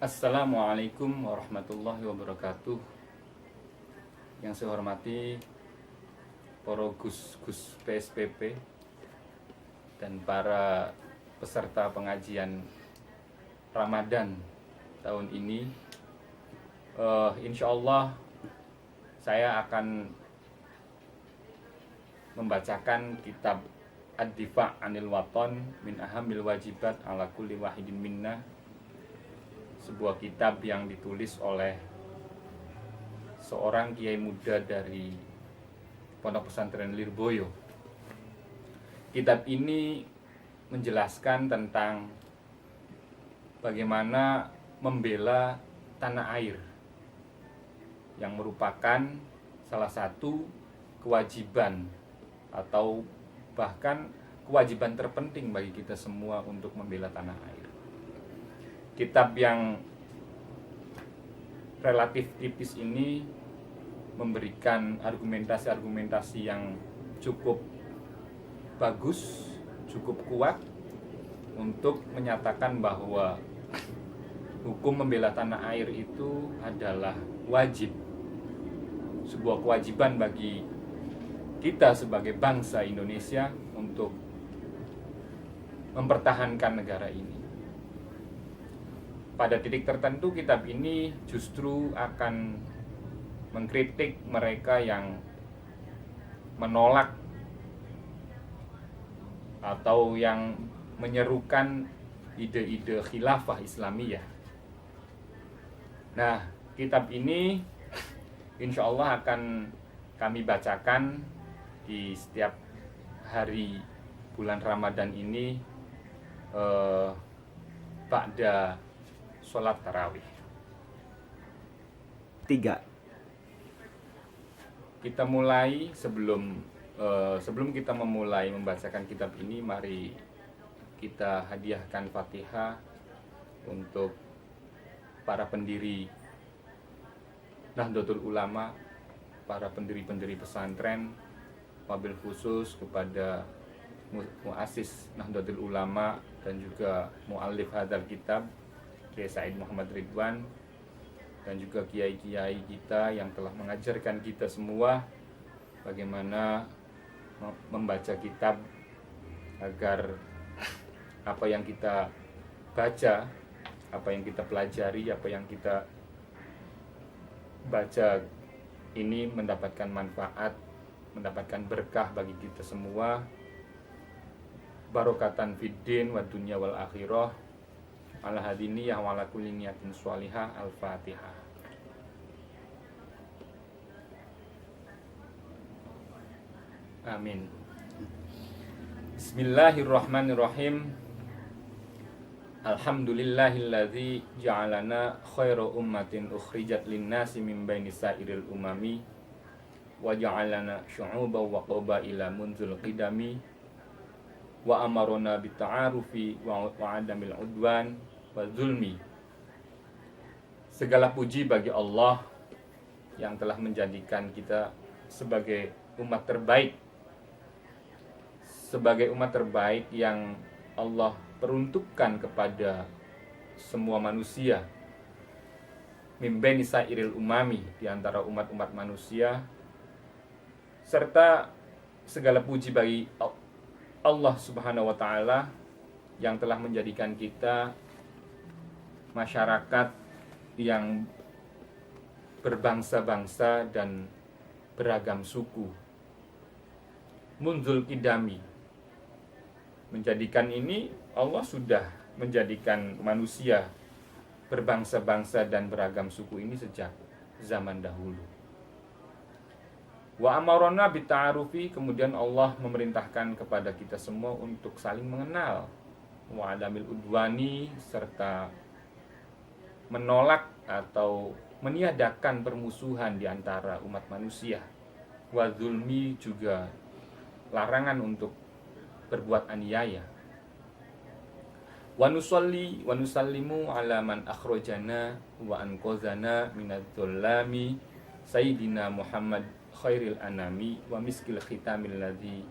Assalamualaikum warahmatullahi wabarakatuh. Yang saya hormati para Gus-Gus PSPP dan para peserta pengajian Ramadan tahun ini. Insya Allah saya akan membacakan kitab Ad-Difa' Anil Waton min Ahamil Wajibat ala kulli wahidin minna, sebuah kitab yang ditulis oleh seorang kiai muda dari Pondok Pesantren Lirboyo. Kitab ini menjelaskan tentang bagaimana membela tanah air, yang merupakan salah satu kewajiban atau bahkan kewajiban terpenting bagi kita semua untuk membela tanah air. Kitab yang relatif tipis ini memberikan argumentasi-argumentasi yang cukup bagus, cukup kuat untuk menyatakan bahwa hukum membela tanah air itu adalah wajib, sebuah kewajiban bagi kita sebagai bangsa Indonesia untuk mempertahankan negara ini. Pada titik tertentu kitab ini justru akan mengkritik mereka yang menolak atau yang menyerukan ide-ide khilafah Islamiyah. Nah, kitab ini insya Allah akan kami bacakan di setiap hari bulan Ramadan ini ba'da sholat tarawih. 3. Kita mulai sebelum kita memulai membacakan kitab ini, mari kita hadiahkan Fatihah untuk para pendiri Nahdlatul Ulama, para pendiri-pendiri pesantren, wabil khusus kepada muassis Nahdlatul Ulama dan juga muallif hadzal kitab Kiai Said Muhammad Ridwan, dan juga kiai-kiai kita yang telah mengajarkan kita semua bagaimana membaca kitab agar apa yang kita baca, apa yang kita pelajari, apa yang kita baca ini mendapatkan manfaat, mendapatkan berkah bagi kita semua, barokatan fid din wa dunya wal akhirah. Ala hadiniyah wa ala kulli niyatin sholihah. Al-Fatihah. Amin. Bismillahirrahmanirrahim. Alhamdulillahilladzi ja'alana khairu ummatin ukhrijat linnasi min baini sa'iril umami wa ja'alana syu'uban wa qabaila munzul qidami wa amarona bita'arufi wa adamil udwan wa zulmi. Segala puji bagi Allah yang telah menjadikan kita sebagai umat terbaik, sebagai umat terbaik yang Allah peruntukkan kepada semua manusia, mimbaini sairil umami, di antara umat-umat manusia, serta segala puji bagi Allah Subhanahu wa taala yang telah menjadikan kita masyarakat yang berbangsa-bangsa dan beragam suku. Munzul qidami, menjadikan ini Allah sudah menjadikan manusia berbangsa-bangsa dan beragam suku ini sejak zaman dahulu. Wa amarona bita'arufi, kemudian Allah memerintahkan kepada kita semua untuk saling mengenal. Wa adamil udwani, serta menolak atau meniadakan permusuhan di antara umat manusia. Wa zulmi, juga larangan untuk berbuat aniaya. Wa nusalli wa nusallimu ala man akhrajana wa anqazana minadh-dhulami sayyidina Muhammad khairil anami wa miskil khitamil ladzi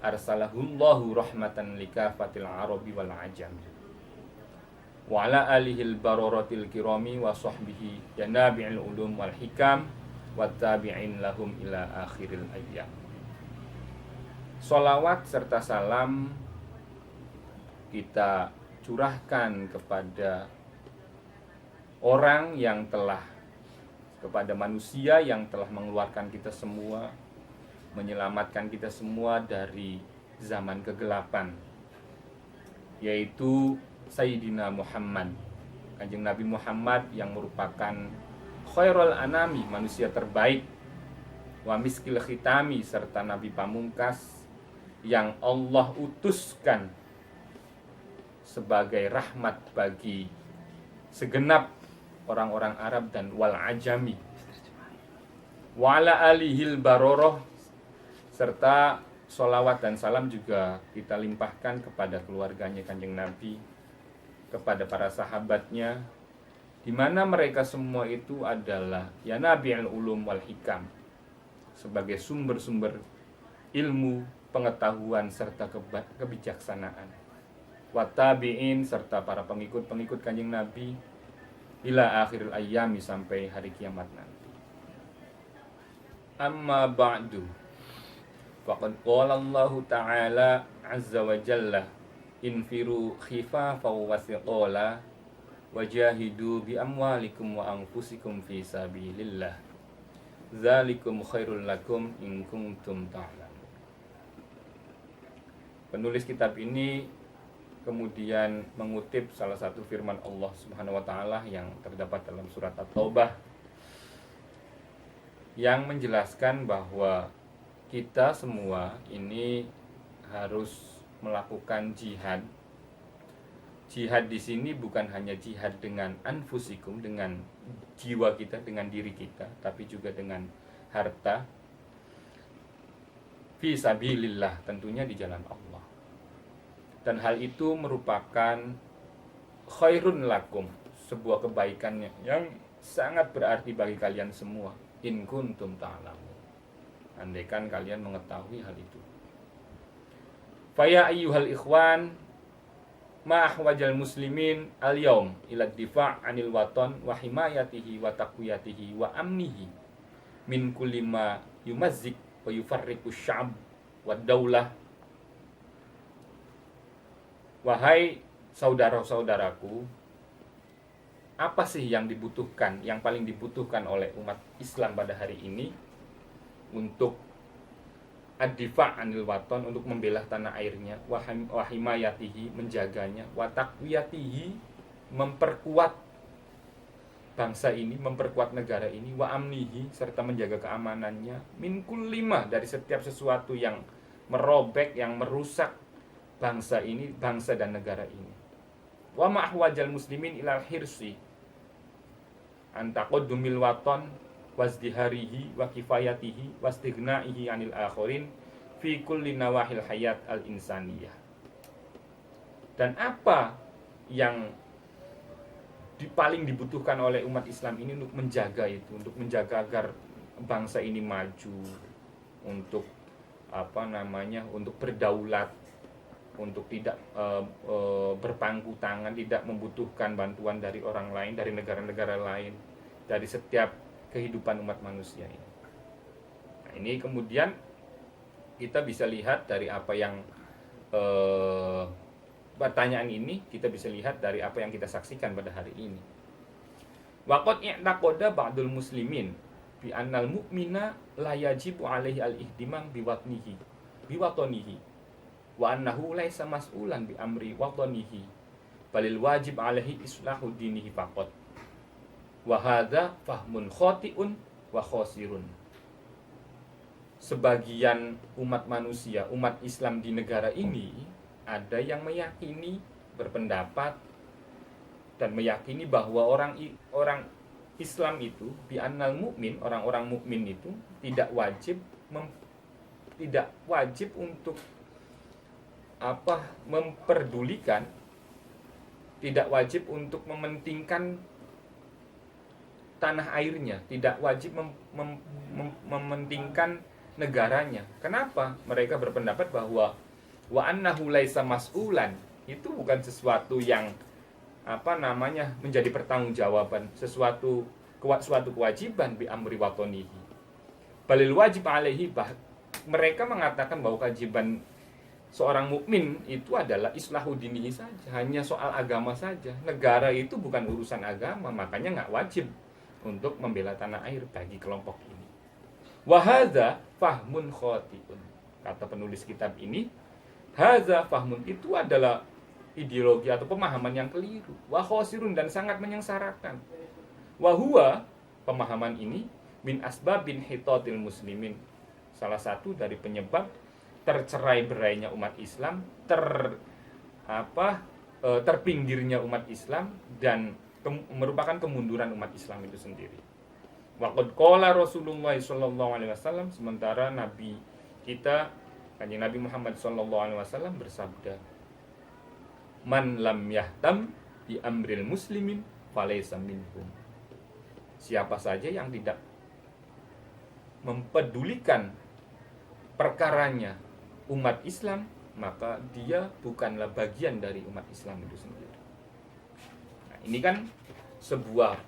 arsalahullahu rahmatan likafatil arabi wal ajam. wa ala alihil bararatil kirami wa sahbihi janabi'il ulum wal hikam wa tabi'in lahum ila akhiril ayyam. Sholawat serta salam kita curahkan kepada orang yang telah, kepada manusia yang telah mengeluarkan kita semua, menyelamatkan kita semua dari zaman kegelapan, yaitu Sayyidina Muhammad, Kanjeng Nabi Muhammad yang merupakan khairul anami, manusia terbaik, wa miskil khitami, serta Nabi pamungkas yang Allah utuskan sebagai rahmat bagi segenap orang-orang Arab dan wal ajami, wa ala alihil baroroh, serta sholawat dan salam juga kita limpahkan kepada keluarganya Kanjeng Nabi, kepada para sahabatnya, di mana mereka semua itu adalah ya nabi'ul ulum wal hikam, sebagai sumber-sumber ilmu, pengetahuan serta kebijaksanaan, wa tabi'in, serta para pengikut-pengikut Kanjeng Nabi ila akhiril ayyami, sampai hari kiamat nanti. Amma ba'du, faqad qala Allah ta'ala azza wa jalla, infiru khifafaw wa thiqala wajahidu bi amwalikum wa anfusikum fi sabilillah dzalikum khairul lakum in kuntum ta'lamun. Penulis kitab ini kemudian mengutip salah satu firman Allah Subhanahu wa taala yang terdapat dalam surat At-Taubah, yang menjelaskan bahwa kita semua ini harus melakukan jihad. Jihad di sini bukan hanya jihad dengan anfusikum, dengan jiwa kita, dengan diri kita, tapi juga dengan harta. Fi sabilillah, tentunya di jalan Allah. Dan hal itu merupakan khairun lakum, sebuah kebaikan yang sangat berarti bagi kalian semua. In kuntum ta'lamun, andaikan kalian mengetahui hal itu. Faya ayyuhal ikhwan, ma ahwajal muslimin al-yawm ila difa' anil waton wa himayatihi wa taqwiyatihi wa amnihi min kulli ma yumazzik wa yufarriqu sya'b wa daulah. Wahai saudara-saudaraku, apa sih yang dibutuhkan, yang paling dibutuhkan oleh umat Islam pada hari ini untuk ad-difa' anil waton, untuk membela tanah airnya, wa himayatihi, menjaganya, wa taqwiyatihi, memperkuat bangsa ini, memperkuat negara ini, wa amnihi, serta menjaga keamanannya, min kullima, dari setiap sesuatu yang merobek, yang merusak bangsa ini, bangsa dan negara ini. Wa ma'ahwajal muslimin ilal hirsi antaqaddumil waton wazdiharihi wa kifayatihi wastighnaihi anil akhirin fi kulli nawahil hayat al insaniyah. Dan apa yang paling dibutuhkan oleh umat Islam ini untuk menjaga itu, untuk menjaga agar bangsa ini maju, untuk untuk berdaulat, untuk tidak berpangku tangan, tidak membutuhkan bantuan dari orang lain, dari negara-negara lain, dari setiap kehidupan umat manusia ini. Nah, ini kemudian kita bisa lihat dari apa yang pertanyaan ini, kita bisa lihat dari apa yang kita saksikan pada hari ini. Waqad i'taqada ba'dul muslimin bi annal mu'mina la yajibu alaihi al-ihtimam biwatanihi wa annahu laisa mas'ulan bi amri watanihi balil wajib alaihi islahu dinihi faqat wa hadza fahmun khati'un wa khosirun. Sebagian umat manusia, umat Islam di negara ini, ada yang meyakini, berpendapat dan meyakini bahwa orang Islam itu bi annal mu'min, orang-orang mukmin itu tidak wajib untuk memperdulikan, tidak wajib untuk mementingkan tanah airnya, tidak wajib mementingkan negaranya. Kenapa? Mereka berpendapat bahwa wa annahu laisa mas'ulan, itu bukan sesuatu yang menjadi pertanggungjawaban suatu kewajiban bi amri watonihi. Balil wajib alaihi, mereka mengatakan bahwa kewajiban seorang mukmin itu adalah islahu dinihi saja, hanya soal agama saja. Negara itu bukan urusan agama, makanya nggak wajib untuk membela tanah air bagi kelompok ini. Wahadza fahmun khotiun. Kata penulis kitab ini, hadza fahmun itu adalah ideologi atau pemahaman yang keliru. Wa khosirun, dan sangat menyengsarakan. Wahua, pemahaman ini min asbabin hitatil muslimin, salah satu dari penyebab tercerai berainya umat Islam, terpinggirnya umat Islam, dan merupakan kemunduran umat Islam itu sendiri. Waqad qala Rasulullah sallallahu alaihi wasallam, sementara Nabi kita Kanjeng Nabi Muhammad sallallahu alaihi wasallam bersabda, man lam yahtam bi amril muslimin falaysa minhum. Siapa saja yang tidak mempedulikan perkaranya umat Islam, maka dia bukanlah bagian dari umat Islam itu sendiri. Nah, ini kan sebuah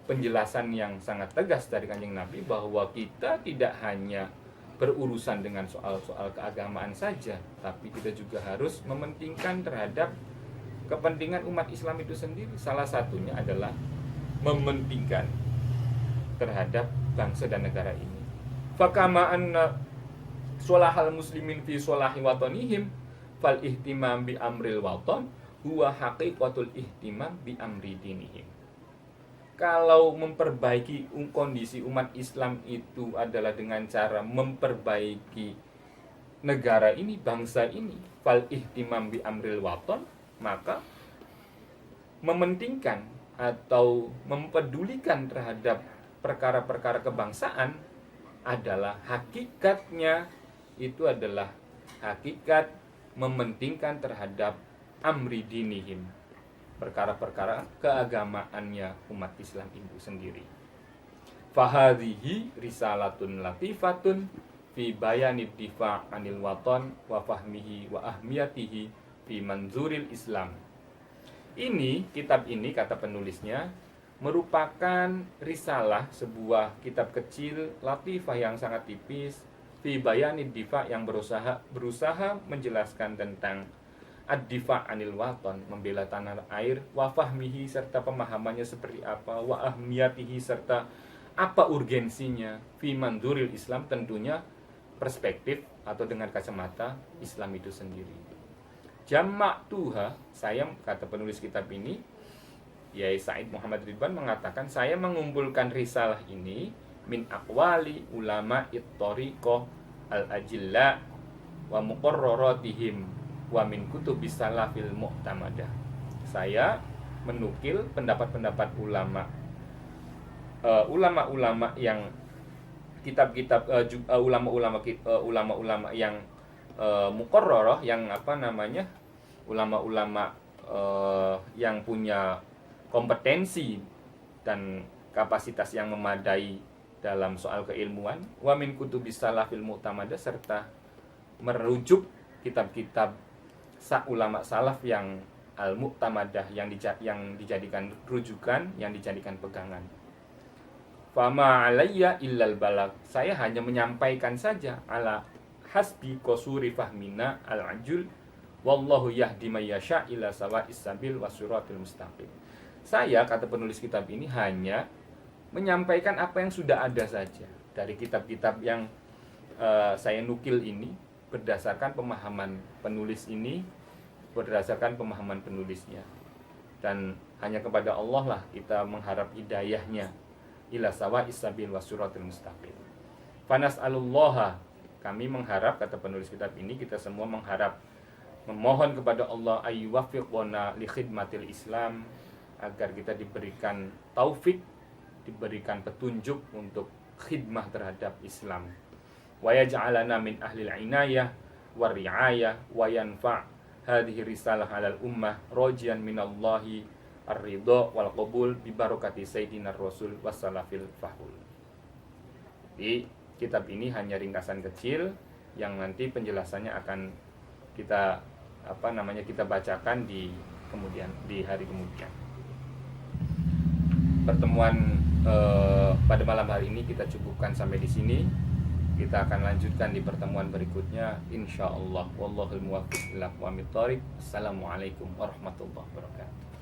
penjelasan yang sangat tegas dari Kanjeng Nabi bahwa kita tidak hanya berurusan dengan soal-soal keagamaan saja, tapi kita juga harus mementingkan terhadap kepentingan umat Islam itu sendiri. Salah satunya adalah mementingkan terhadap bangsa dan negara ini. Fakama anna sholahal muslimin fi sholahi watonihim fal ihtimam bi amril waton huwa haqiqatul ihtimam bi amri dinihim. Kalau memperbaiki kondisi umat Islam itu adalah dengan cara memperbaiki negara ini, bangsa ini, fal ihtimam bi amril waton, maka mementingkan atau mempedulikan terhadap perkara-perkara kebangsaan adalah hakikatnya, itu adalah hakikat mementingkan terhadap amri dinihim, perkara-perkara keagamaannya umat Islam itu sendiri. Fahadhihi risalatun latifatun fi bayanid difa' anil waton wa fahmihi wa ahmiyatihi fi manzuril Islam. Ini, kitab ini, kata penulisnya, merupakan risalah, sebuah kitab kecil latifah yang sangat tipis, fi bayanid difa', yang berusaha menjelaskan tentang ad-difa' anil waton, membela tanah air, wa fahmihi, serta pemahamannya seperti apa, wa ahmiyatihi, serta apa urgensinya, fi manzuril Islam, tentunya perspektif atau dengan kacamata Islam itu sendiri. Jama'tuha, saya, kata penulis kitab ini, Yai Said Muhammad Ridwan, mengatakan, saya mengumpulkan risalah ini min aqwali ulama it-tariqah al-ajilla wa muqarraratihim wa min kutubis salafil mu'tamadah. Saya menukil pendapat-pendapat ulama-ulama yang kitab-kitab ulama-ulama yang muqarrarah, yang ulama-ulama yang punya kompetensi dan kapasitas yang memadai dalam soal keilmuan, wa min kutubis salafil mu'tamadah, serta merujuk kitab-kitab ulama salaf yang al-mu'tamadah, yang dijadikan rujukan, yang dijadikan pegangan. Fama alayya illal balag, saya hanya menyampaikan saja ala hasbi qasuri fahmina al-ajul wallahu yahdi may yasha ila sawa'is sabil wasiratil mustaqim. Saya, kata penulis kitab ini, hanya menyampaikan apa yang sudah ada saja dari kitab-kitab yang saya nukil ini, berdasarkan pemahaman penulis ini, berdasarkan pemahaman penulisnya, dan hanya kepada Allah lah kita mengharap hidayahnya ila sawa'is sabil wasiratil mustaqim. Fanas'alullaha, kami mengharap, kata penulis kitab ini, kita semua mengharap, memohon kepada Allah ayyuwaffiqona li khidmatil Islam, agar kita diberikan taufik, diberikan petunjuk untuk khidmah terhadap Islam. Wa yaj'alana min ahlil inayah wa ri'ayah wa yanfa' hadhihi risalah 'alal ummah rajian minallahi ar-ridha wal qabul bi barakati sayyidina rasul wassalafil fahul. Di kitab ini hanya ringkasan kecil yang nanti penjelasannya akan kita kita bacakan di di hari kemudian. Pertemuan pada malam hari ini kita cukupkan sampai di sini. Kita akan lanjutkan di pertemuan berikutnya insyaallah. Wallahul muwaffiq ila aqwamit thoriq. Assalamualaikum warahmatullahi wabarakatuh.